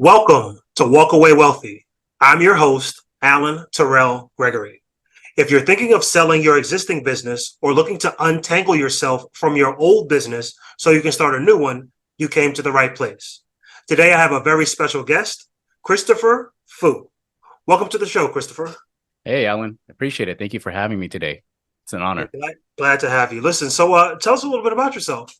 Welcome to Walk Away Wealthy. I'm your host, Allen Terrell Gregory. If you're thinking of selling your existing business or looking to untangle yourself from your old business so you can start a new one, you came to the right place. Today, I have a very special guest, Christopher Fu. Welcome to the show, Christopher. Hey, Alan, appreciate it. Thank you for having me today. It's an honor. Glad to have you. Listen, so tell us a little bit about yourself.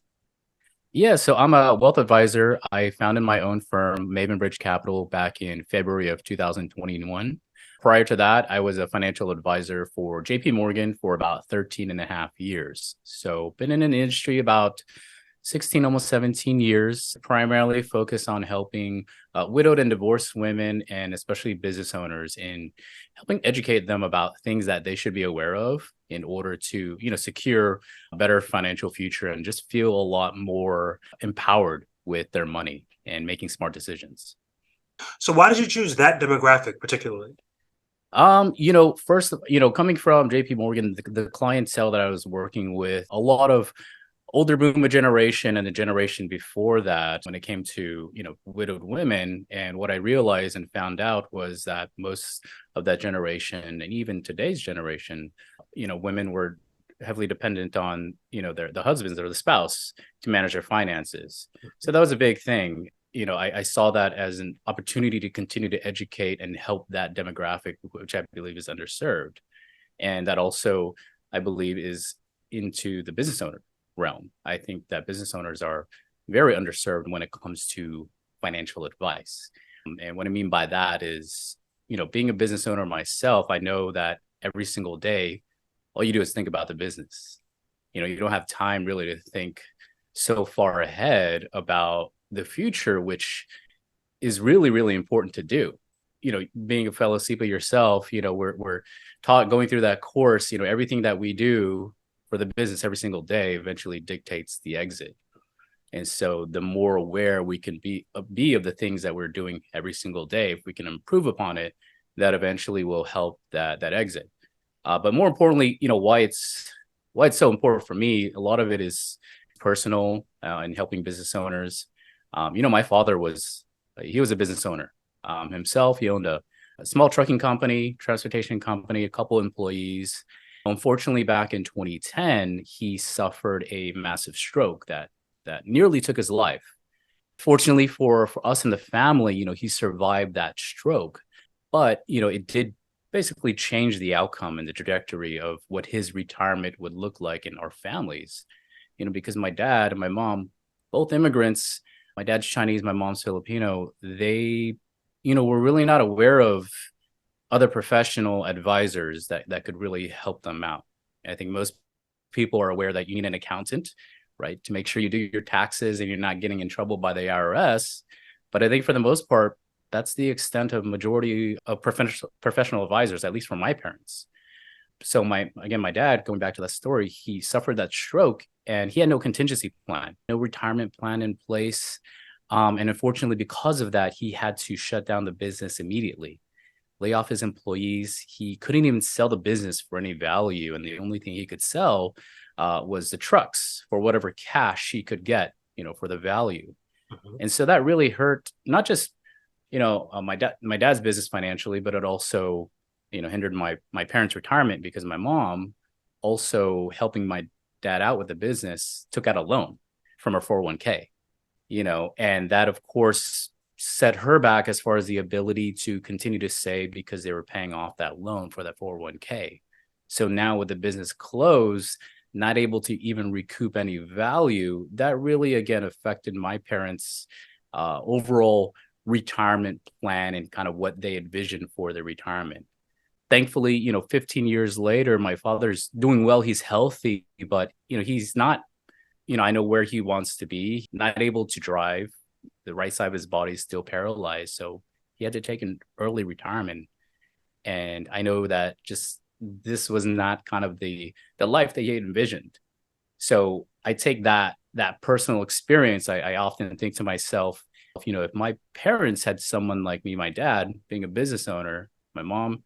Yeah, so I'm a wealth advisor. I founded my own firm, Maven Bridge Capital, back in February of 2021. Prior to that, I was a financial advisor for JP Morgan for about 13 and a half years. So been in an industry about 16, almost 17 years, primarily focused on helping widowed and divorced women and especially business owners in helping educate them about things that they should be aware of in order to, secure a better financial future and just feel a lot more empowered with their money and making smart decisions. So why did you choose that demographic particularly? First, coming from JP Morgan, the clientele that I was working with, a lot of older boomer generation and the generation before that when it came to widowed women. And what I realized and found out was that most of that generation and even today's generation, women were heavily dependent on the husbands or the spouse to manage their finances. So that was a big thing. I saw that as an opportunity to continue to educate and help that demographic, which I believe is underserved, and that also I believe is into the business owner realm. I think that business owners are very underserved when it comes to financial advice. And what I mean by that is, being a business owner myself, I know that every single day, all you do is think about the business. You don't have time really to think so far ahead about the future, which is really, really important to do. Being a fellow SEPA yourself, we're taught going through that course, everything that we do for the business every single day eventually dictates the exit. And so the more aware we can be of the things that we're doing every single day, if we can improve upon it, that eventually will help that exit. But more importantly, why it's so important for me, a lot of it is personal and helping business owners. My father was a business owner himself. He owned a small trucking company, transportation company, a couple employees. Unfortunately, back in 2010, he suffered a massive stroke that nearly took his life. Fortunately for us in the family, he survived that stroke. But, it did basically change the outcome and the trajectory of what his retirement would look like in our families. Because my dad and my mom, both immigrants, my dad's Chinese, my mom's Filipino, they, were really not aware of other professional advisors that could really help them out. I think most people are aware that you need an accountant, right, to make sure you do your taxes and you're not getting in trouble by the IRS. But I think for the most part, that's the extent of majority of professional advisors, at least from my parents. So my dad, going back to that story, he suffered that stroke and he had no contingency plan, no retirement plan in place. And unfortunately, because of that, he had to shut down the business immediately, lay off his employees. He couldn't even sell the business for any value. And the only thing he could sell was the trucks for whatever cash he could get, for the value. Mm-hmm. And so that really hurt, not just, my dad's business financially, but it also, hindered my parents' retirement because my mom, also helping my dad out with the business, took out a loan from her 401k, and that, of course, set her back as far as the ability to continue to save because they were paying off that loan for that 401k. So now with the business closed, not able to even recoup any value, that really, again, affected my parents' overall retirement plan and kind of what they envisioned for their retirement. Thankfully, 15 years later, my father's doing well. He's healthy, but, he's not, I know where he wants to be, not able to drive. The right side of his body is still paralyzed. So he had to take an early retirement. And I know that just this was not kind of the life that he had envisioned. So I take that personal experience. I often think to myself, if my parents had someone like me, my dad being a business owner, my mom,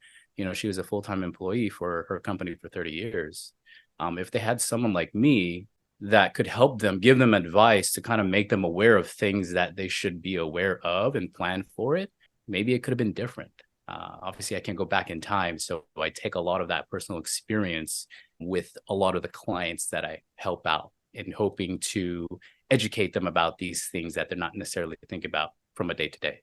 she was a full-time employee for her company for 30 years. If they had someone like me, that could help them, give them advice to kind of make them aware of things that they should be aware of and plan for it, maybe it could have been different. Obviously, I can't go back in time. So I take a lot of that personal experience with a lot of the clients that I help out and hoping to educate them about these things that they're not necessarily thinking about from a day to day.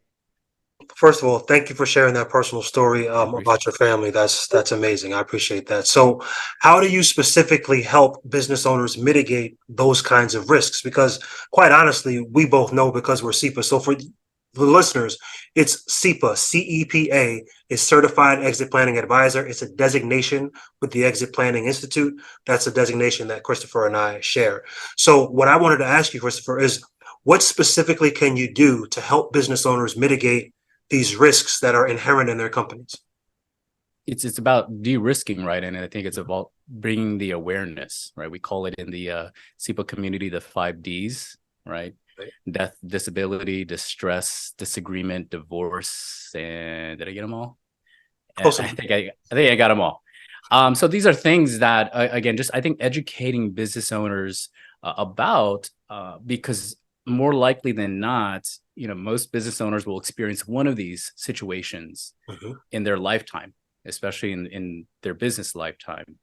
First of all, thank you for sharing that personal story I appreciate about your family. That's amazing. I appreciate that. So, how do you specifically help business owners mitigate those kinds of risks? Because, quite honestly, we both know because we're CEPA. So, for the listeners, it's CEPA. CEPA is Certified Exit Planning Advisor. It's a designation with the Exit Planning Institute. That's a designation that Christopher and I share. So, what I wanted to ask you, Christopher, is what specifically can you do to help business owners mitigate these risks that are inherent in their companies? It's about de-risking, right? And I think it's about bringing the awareness, right? We call it in the SIPA community the 5 Ds, right? Right. Death, disability, distress, disagreement, divorce, and did I get them all? Close I enough. think I got them all. So these are things that again, just I think educating business owners about because more likely than not, most business owners will experience one of these situations Mhm. in their lifetime, especially in their business lifetime.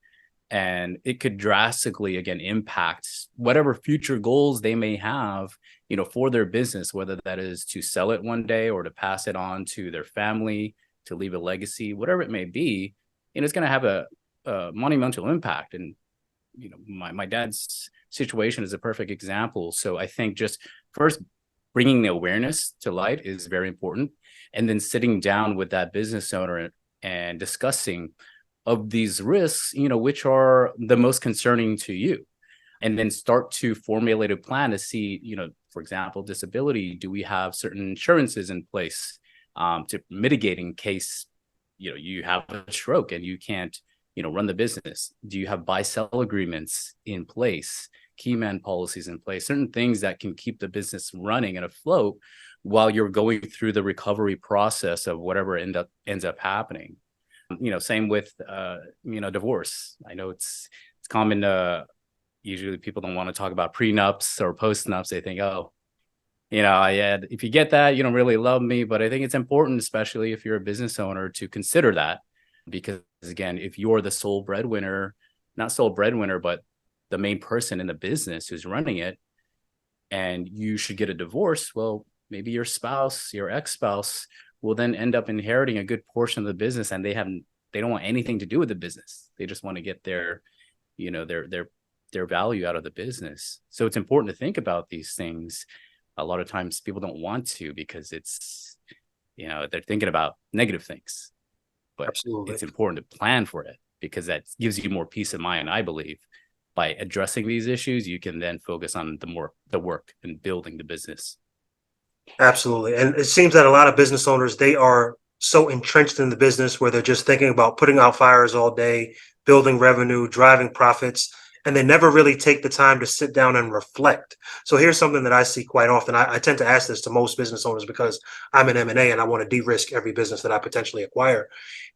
And it could drastically, again, impact whatever future goals they may have, for their business, whether that is to sell it one day or to pass it on to their family, to leave a legacy, whatever it may be, it's going to have a monumental impact. And, my dad's situation is a perfect example. So I think just first bringing the awareness to light is very important. And then sitting down with that business owner and discussing of these risks, which are the most concerning to you, and then start to formulate a plan to see, for example, disability. Do we have certain insurances in place to mitigate in case, you have a stroke and you can't, run the business? Do you have buy-sell agreements in place, key man policies in place, certain things that can keep the business running and afloat while you're going through the recovery process of whatever ends up happening? Same with divorce. I know it's common. Usually people don't want to talk about prenups or postnups. They think, oh, if you get that, you don't really love me. But I think it's important, especially if you're a business owner, to consider that, because again, if you're the sole breadwinner, not sole breadwinner, but the main person in the business who's running it, and you should get a divorce, well, maybe your spouse, your ex-spouse, will then end up inheriting a good portion of the business, and they don't want anything to do with the business. They just want to get their value out of the business. So it's important to think about these things. A lot of times people don't want to, because it's, they're thinking about negative things, but Absolutely. it's important to plan for it, because that gives you more peace of mind. I believe by addressing these issues, you can then focus on the work and building the business. Absolutely. And it seems that a lot of business owners, they are so entrenched in the business where they're just thinking about putting out fires all day, building revenue, driving profits, and they never really take the time to sit down and reflect. So here's something that I see quite often. I tend to ask this to most business owners because I'm an M&A and I want to de-risk every business that I potentially acquire.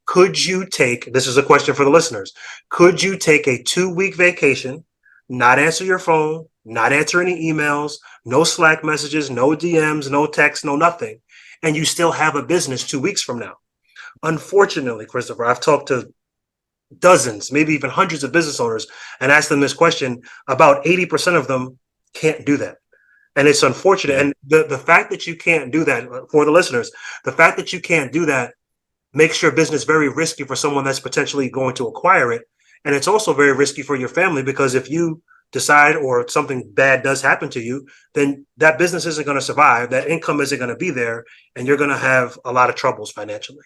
Could you take, this is a question for the listeners, could you take a 2-week vacation, not answer your phone, not answer any emails, no Slack messages, no DMs, no texts, no nothing, and you still have a business 2 weeks from now? Unfortunately, Christopher, I've talked to dozens, maybe even hundreds of business owners and asked them this question. About 80% of them can't do that. And it's unfortunate. Yeah. And the fact that you can't do that, for the listeners, the fact that you can't do that makes your business very risky for someone that's potentially going to acquire it. And it's also very risky for your family, because if you decide or something bad does happen to you, then that business isn't going to survive. That income isn't going to be there, and you're going to have a lot of troubles financially.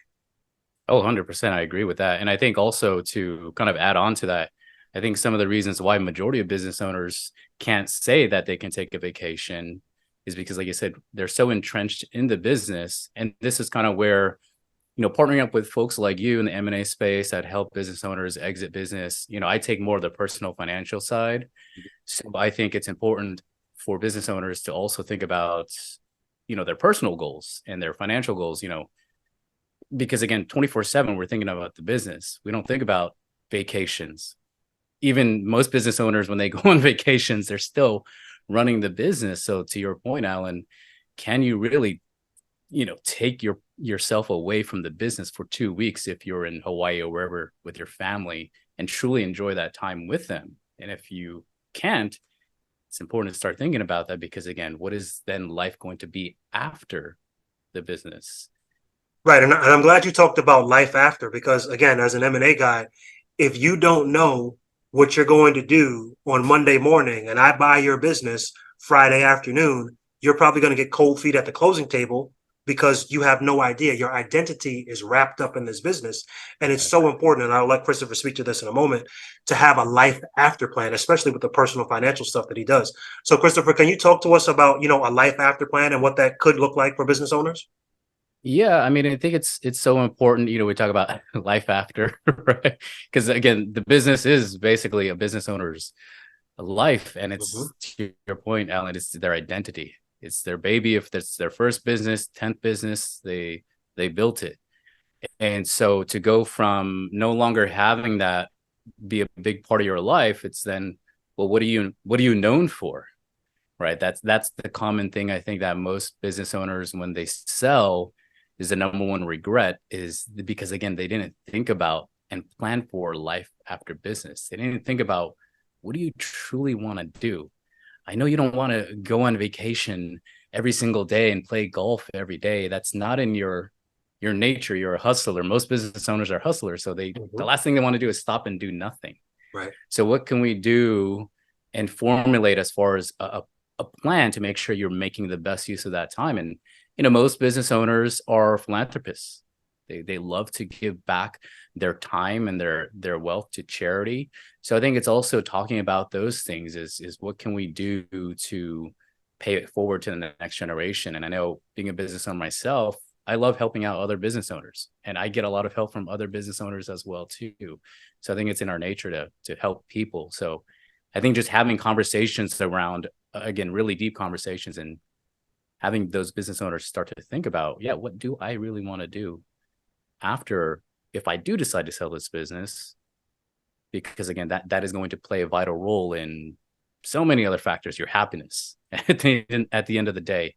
Oh, 100%. I agree with that. And I think also, to kind of add on to that, I think some of the reasons why majority of business owners can't say that they can take a vacation is because, like you said, they're so entrenched in the business. And this is kind of where, partnering up with folks like you in the M&A space that help business owners exit business, I take more of the personal financial side. So I think it's important for business owners to also think about, their personal goals and their financial goals, because again, 24/7, we're thinking about the business. We don't think about vacations. even most business owners, when they go on vacations, they're still running the business. So to your point, Alan, can you really, take yourself away from the business for 2 weeks if you're in Hawaii or wherever with your family and truly enjoy that time with them? And if you can't, it's important to start thinking about that, because again, what is then life going to be after the business? Right. And I'm glad you talked about life after, because again, as an M&A guy, if you don't know what you're going to do on Monday morning and I buy your business Friday afternoon, you're probably going to get cold feet at the closing table because you have no idea. Your identity is wrapped up in this business. And it's Right. so important. And I'll let Christopher speak to this in a moment, to have a life after plan, especially with the personal financial stuff that he does. So Christopher, can you talk to us about, a life after plan and what that could look like for business owners? Yeah, I mean, I think it's so important. We talk about life after, right? Because again, the business is basically a business owner's life, and Mhm. it's, to your point, Alan, it's their identity. It's their baby. If that's their first business, 10th business, they built it. And so to go from no longer having that be a big part of your life, it's then, well, what are you known for? Right. That's the common thing, I think, that most business owners, when they sell, is the number one regret, is because again, they didn't think about and plan for life after business. They didn't think about, what do you truly want to do? I know you don't want to go on vacation every single day and play golf every day. That's not in your nature. You're a hustler. Most business owners are hustlers. So the Mhm. last thing they want to do is stop and do nothing. Right. So what can we do and formulate as far as a plan to make sure you're making the best use of that time? And most business owners are philanthropists. They love to give back their time and their wealth to charity. So I think it's also talking about those things, is what can we do to pay it forward to the next generation? And I know, being a business owner myself, I love helping out other business owners, and I get a lot of help from other business owners as well too. So I think it's in our nature to help people. So I think just having conversations around, again, really deep conversations, and having those business owners start to think about, yeah, what do I really want to do after, if I do decide to sell this business? Because again, that is going to play a vital role in so many other factors, your happiness at the end of the day.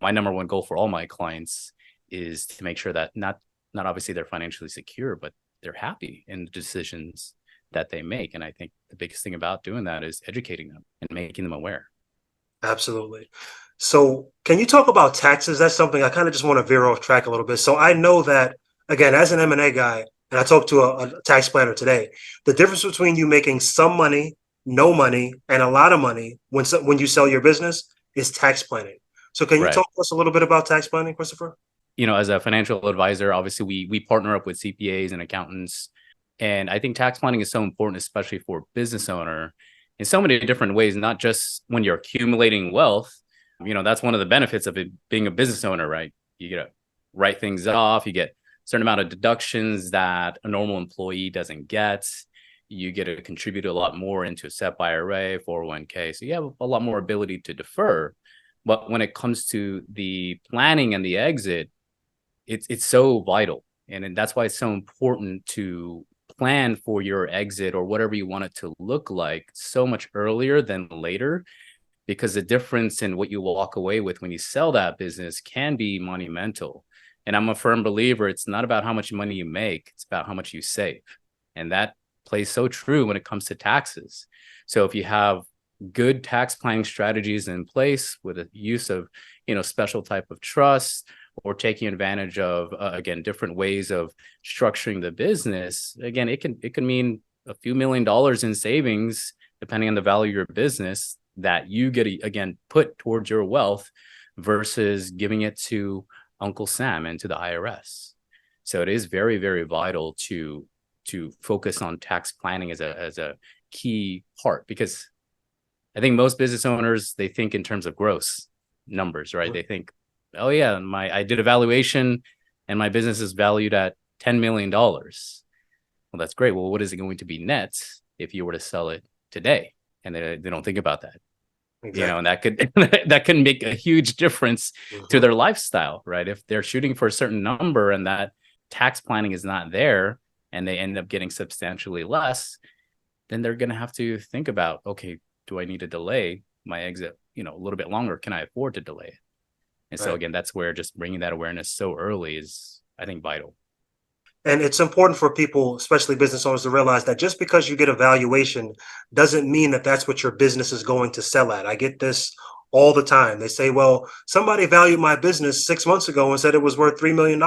My number one goal for all my clients is to make sure that not obviously they're financially secure, but they're happy in the decisions that they make. And I think the biggest thing about doing that is educating them and making them aware. Absolutely. So, can you talk about taxes? That's something I kind of just want to veer off track a little bit. So, I know that, again, as an M&A guy, and I talked to a tax planner today, the difference between you making some money, no money, and a lot of money when you sell your business is tax planning. So, can you Right. talk to us a little bit about tax planning, Christopher? As a financial advisor, obviously we partner up with CPAs and accountants. And I think tax planning is so important, especially for a business owner, in so many different ways, not just when you're accumulating wealth. That's one of the benefits of it being a business owner, right? You get to write things off, you get a certain amount of deductions that a normal employee doesn't get. You get to contribute a lot more into a SEP IRA, 401k. So you have a lot more ability to defer. But when it comes to the planning and the exit, it's so vital, and that's why it's so important to plan for your exit or whatever you want it to look like so much earlier than later, because the difference in what you walk away with when you sell that business can be monumental. And I'm a firm believer, it's not about how much money you make, it's about how much you save. And that plays so true when it comes to taxes. So if you have good tax planning strategies in place with the use of special type of trust, or taking advantage of again, different ways of structuring the business, again, it can mean a few $1 million in savings depending on the value of your business, that you get again put towards your wealth versus giving it to Uncle Sam and to the IRS. So it is very, very vital to focus on tax planning as a key part, because I think most business owners, they think in terms of gross numbers, right? They think, oh yeah, I did a valuation and my business is valued at $10 million. Well, that's great. Well, what is it going to be net if you were to sell it today? And they don't think about that. Exactly. And that could that can make a huge difference to Mhm. their lifestyle, right? If they're shooting for a certain number and that tax planning is not there, and they end up getting substantially less, then they're going to have to think about, okay, do I need to delay my exit, a little bit longer? Can I afford to delay it? And so Right. again, that's where just bringing that awareness so early is, I think, vital. And it's important for people, especially business owners, to realize that just because you get a valuation doesn't mean that that's what your business is going to sell at. I get this all the time. They say, well, somebody valued my business 6 months ago and said it was worth $3 million.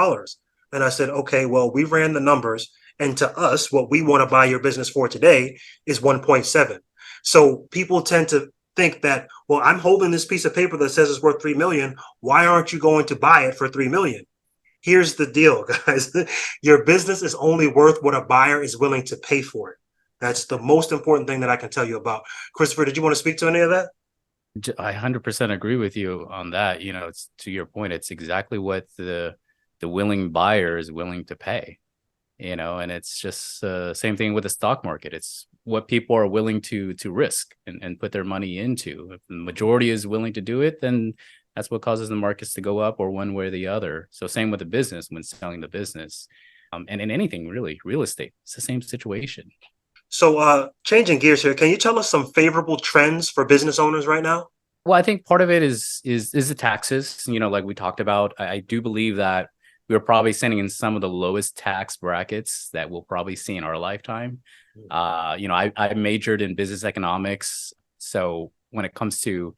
And I said, okay, well, we ran the numbers. And to us, what we want to buy your business for today is 1.7. So people tend to think that, well, I'm holding this piece of paper that says it's worth 3 million. Why aren't you going to buy it for 3 million? Here's the deal, guys. Your business is only worth what a buyer is willing to pay for it. That's the most important thing that I can tell you about. Christopher, did you want to speak to any of that? I 100% agree with you on that. It's to your point, it's exactly what the willing buyer is willing to pay, and it's just same thing with the stock market. It's what people are willing to risk and put their money into. If the majority is willing to do it, then that's what causes the markets to go up or one way or the other. So same with the business when selling the business, and in anything really, real estate, it's the same situation. So changing gears here, can you tell us some favorable trends for business owners right now? Well, I think part of it is the taxes. Like we talked about, I do believe that we're probably sitting in some of the lowest tax brackets that we'll probably see in our lifetime. I majored in business economics, so when it comes to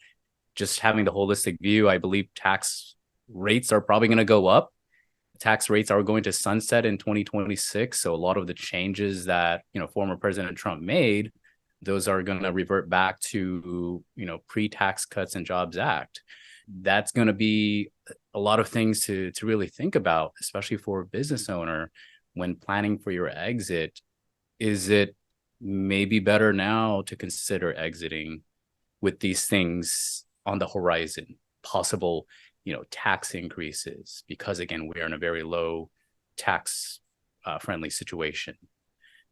just having the holistic view, I believe tax rates are probably going to go up. Tax rates are going to sunset in 2026. So a lot of the changes that, former President Trump made, those are going to revert back to, pre-tax cuts and Jobs Act. That's going to be a lot of things to really think about, especially for a business owner when planning for your exit. Is it maybe better now to consider exiting with these things on the horizon, possible, tax increases, because again, we are in a very low tax friendly situation.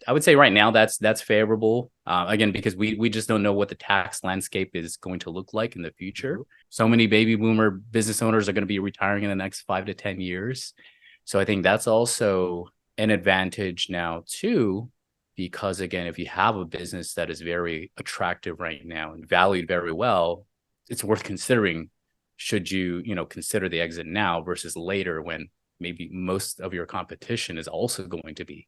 I would say right now that's favorable. Again, because we just don't know what the tax landscape is going to look like in the future. So many baby boomer business owners are going to be retiring in the next 5 to 10 years. So I think that's also an advantage now too, because again, if you have a business that is very attractive right now and valued very well, it's worth considering. Should you, consider the exit now versus later when maybe most of your competition is also going to be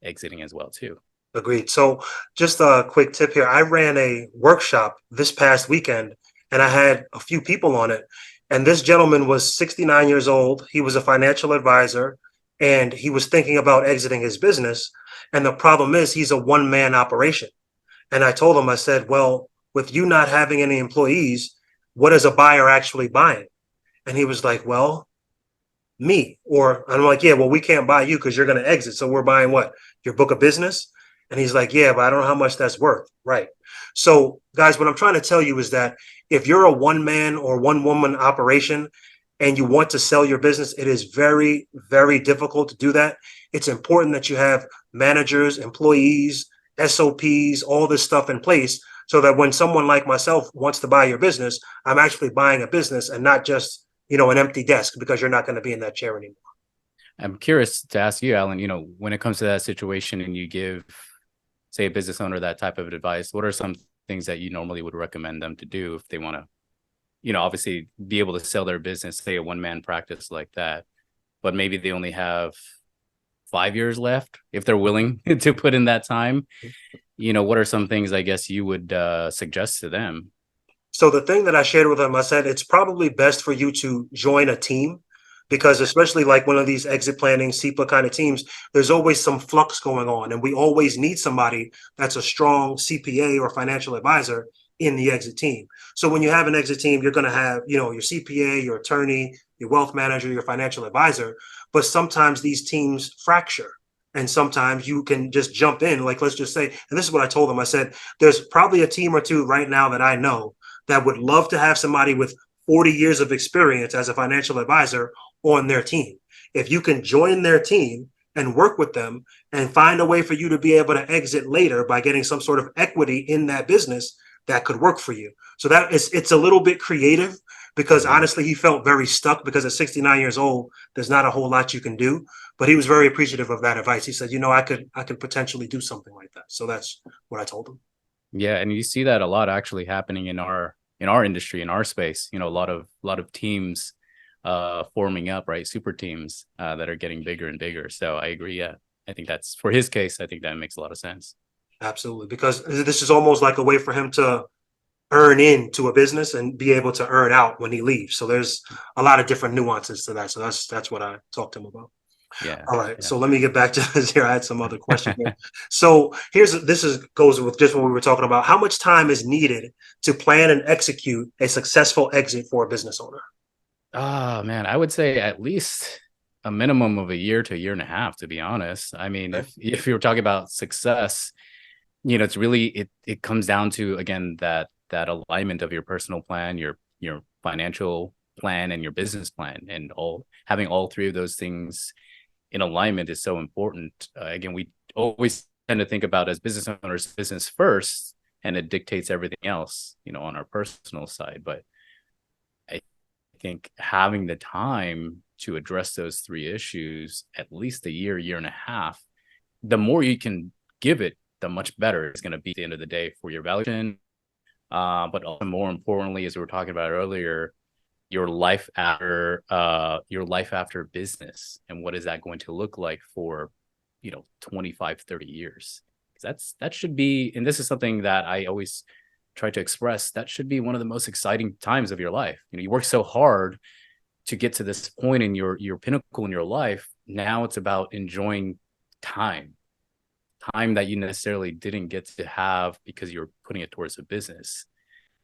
exiting as well too. Agreed. So just a quick tip here. I ran a workshop this past weekend and I had a few people on it. And this gentleman was 69 years old. He was a financial advisor and he was thinking about exiting his business. And the problem is he's a one-man operation. And I told him, I said, well, with you not having any employees, what is a buyer actually buying? And he was like, well, me. Or I'm like, yeah, well, we can't buy you because you're going to exit. So we're buying what? Your book of business? And he's like, yeah, but I don't know how much that's worth. Right. So guys, what I'm trying to tell you is that if you're a one man or one woman operation and you want to sell your business, it is very, very difficult to do that. It's important that you have managers, employees, SOPs, all this stuff in place so that when someone like myself wants to buy your business, I'm actually buying a business and not just, an empty desk because you're not going to be in that chair anymore. I'm curious to ask you, Alan, when it comes to that situation and you give, say, a business owner that type of advice, what are some things that you normally would recommend them to do if they want to, obviously be able to sell their business, say a one-man practice like that, but maybe they only have 5 years left if they're willing to put in that time? What are some things I guess you would suggest to them? So the thing that I shared with them, I said, it's probably best for you to join a team because especially like one of these exit planning SEPA kind of teams, there's always some flux going on. And we always need somebody that's a strong CPA or financial advisor in the exit team. So when you have an exit team, you're going to have, your CPA, your attorney, your wealth manager, your financial advisor. But sometimes these teams fracture. And sometimes you can just jump in, like, let's just say, and this is what I told them. I said, there's probably a team or two right now that I know that would love to have somebody with 40 years of experience as a financial advisor on their team. If you can join their team and work with them and find a way for you to be able to exit later by getting some sort of equity in that business, that could work for you. So it's a little bit creative because Mhm. honestly, he felt very stuck because at 69 years old, there's not a whole lot you can do. But he was very appreciative of that advice. He said, I could potentially do something like that. So that's what I told him. Yeah, and you see that a lot actually happening in our industry, in our space. A lot of teams forming up, right? Super teams that are getting bigger and bigger. So I agree. Yeah, I think that's for his case. I think that makes a lot of sense. Absolutely. Because this is almost like a way for him to earn into a business and be able to earn out when he leaves. So there's a lot of different nuances to that. So that's what I talked to him about. Yeah, All right. yeah. So let me get back to this here. I had some other questions here. So goes with just what we were talking about. How much time is needed to plan and execute a successful exit for a business owner? Ah, man, I would say at least a minimum of a year to a year and a half, to be honest. I mean, Okay. if you're talking about success, it's really it comes down to again that alignment of your personal plan, your financial plan, and your business plan, and all having all three of those things in alignment is so important. Again, we always tend to think about as business owners, business first, and it dictates everything else, on our personal side. But I think having the time to address those three issues, at least a year, year and a half, the more you can give it, the much better it's going to be at the end of the day for your valuation. But also more importantly, as we were talking about earlier, your life after business, and what is that going to look like for 25, 30 years? That should be, and this is something that I always try to express, that should be one of the most exciting times of your life. You work so hard to get to this point in your pinnacle in your life. Now it's about enjoying time time that you necessarily didn't get to have because you're putting it towards a business.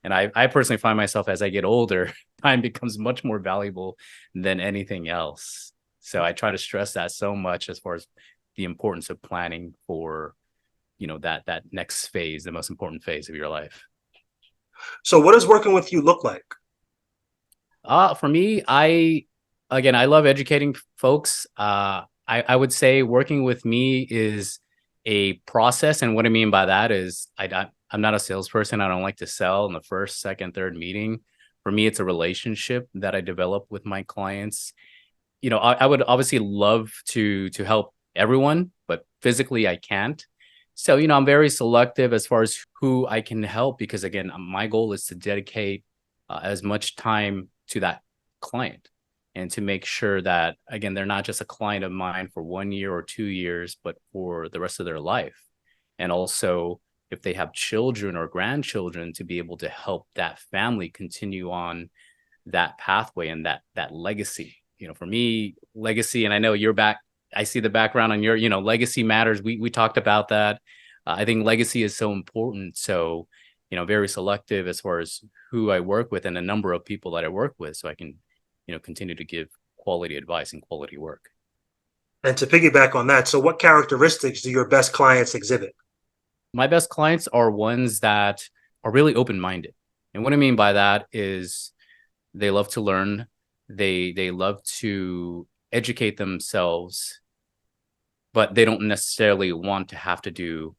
And I personally find myself as I get older, time becomes much more valuable than anything else. So I try to stress that so much as far as the importance of planning for, that next phase, the most important phase of your life. So what does working with you look like? For me, I love educating folks. I would say working with me is a process, and what I mean by that is I'm not a salesperson. I don't like to sell in the first, second, third meeting. For me, it's a relationship that I develop with my clients. I would obviously love to help everyone, but physically I can't. So, I'm very selective as far as who I can help because again, my goal is to dedicate as much time to that client and to make sure that again, they're not just a client of mine for 1 year or 2 years, but for the rest of their life. And also if they have children or grandchildren, to be able to help that family continue on that pathway and that legacy. For me, legacy, and I know you're back, I see the background on your, legacy matters. We talked about that. I think legacy is so important. So, very selective as far as who I work with and the number of people that I work with, so I can, continue to give quality advice and quality work. And to piggyback on that, so what characteristics do your best clients exhibit? My best clients are ones that are really open-minded. And what I mean by that is they love to learn. They love to educate themselves, but they don't necessarily want to have to do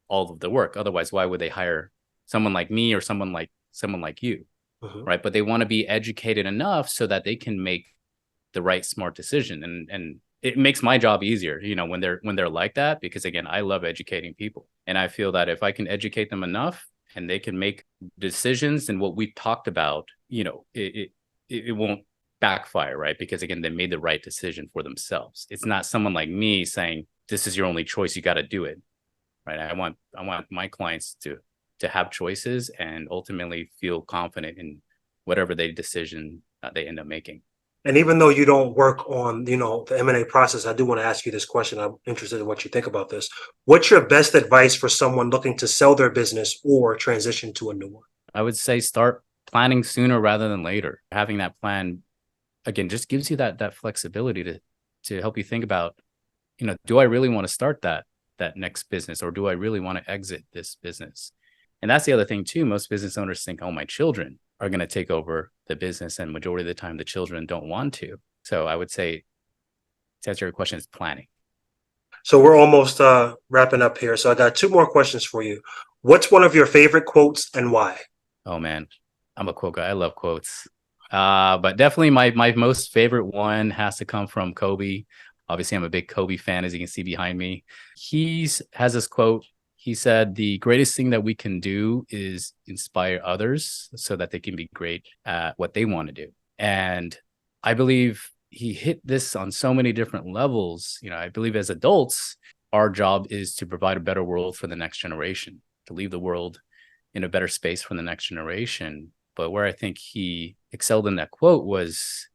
all of the work. Otherwise, why would they hire someone like me or someone like you, Mhm. right? But they want to be educated enough so that they can make the right smart decision, and it makes my job easier, when they're like that, because again, I love educating people, and I feel that if I can educate them enough and they can make decisions and what we talked about, it won't backfire, right? Because again, they made the right decision for themselves. It's not someone like me saying this is your only choice, you got to do it, right? I want my clients to have choices and ultimately feel confident in whatever they decision they end up making. And even though you don't work on, the M&A process, I do want to ask you this question. I'm interested in what you think about this. What's your best advice for someone looking to sell their business or transition to a new one? I would say start planning sooner rather than later. Having that plan again just gives you that flexibility to help you think about, do I really want to start that next business, or do I really want to exit this business? And that's the other thing too. Most business owners think, oh, my children are going to take over the business, and majority of the time the children don't want to. So I would say, to answer your question, is planning. So we're almost wrapping up here. So I got two more questions for you. What's one of your favorite quotes and why? Oh man, I'm a quote guy. I love quotes. But definitely my most favorite one has to come from Kobe. Obviously, I'm a big Kobe fan, as you can see behind me. He has this quote. He said, "The greatest thing that we can do is inspire others so that they can be great at what they want to do." And I believe he hit this on so many different levels. I believe as adults, our job is to provide a better world for the next generation, to leave the world in a better space for the next generation. But where I think he excelled in that quote was,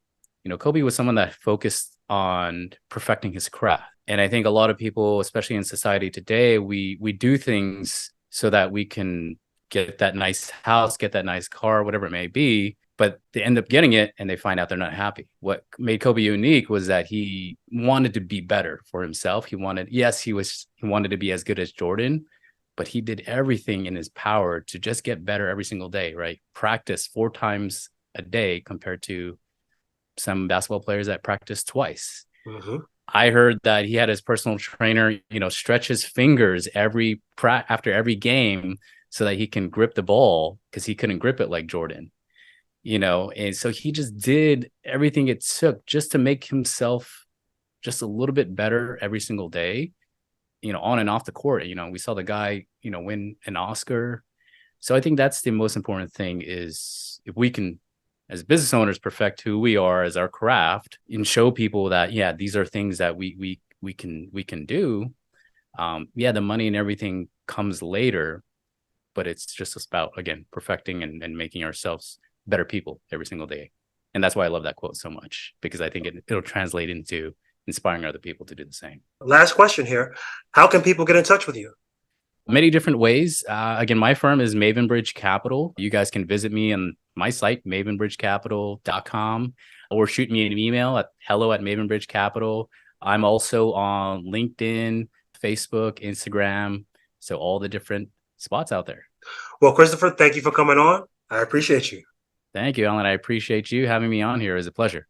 Kobe was someone that focused on perfecting his craft. And I think a lot of people, especially in society today, we do things so that we can get that nice house, get that nice car, whatever it may be, but they end up getting it and they find out they're not happy. What made Kobe unique was that he wanted to be better for himself. He wanted to be as good as Jordan, but he did everything in his power to just get better every single day, right? Practice 4 times a day compared to some basketball players that practice twice. Mm-hmm. I heard that he had his personal trainer, stretch his fingers after every game so that he can grip the ball, because he couldn't grip it like Jordan, and so he just did everything it took just to make himself just a little bit better every single day, on and off the court. We saw the guy, win an Oscar. So I think that's the most important thing, is if we can, as business owners, perfect who we are as our craft and show people that, yeah, these are things that we can do. The money and everything comes later, but it's just about, again, perfecting and making ourselves better people every single day. And that's why I love that quote so much, because I think it'll translate into inspiring other people to do the same. Last question here. How can people get in touch with you? Many different ways. Again, my firm is Maven Bridge Capital. You guys can visit me on my site, mavenbridgecapital.com, or shoot me an email at hello@mavenbridgecapital. I'm also on LinkedIn, Facebook, Instagram. So all the different spots out there. Well, Christopher, thank you for coming on. I appreciate you. Thank you, Alan. I appreciate you having me on here. It was a pleasure.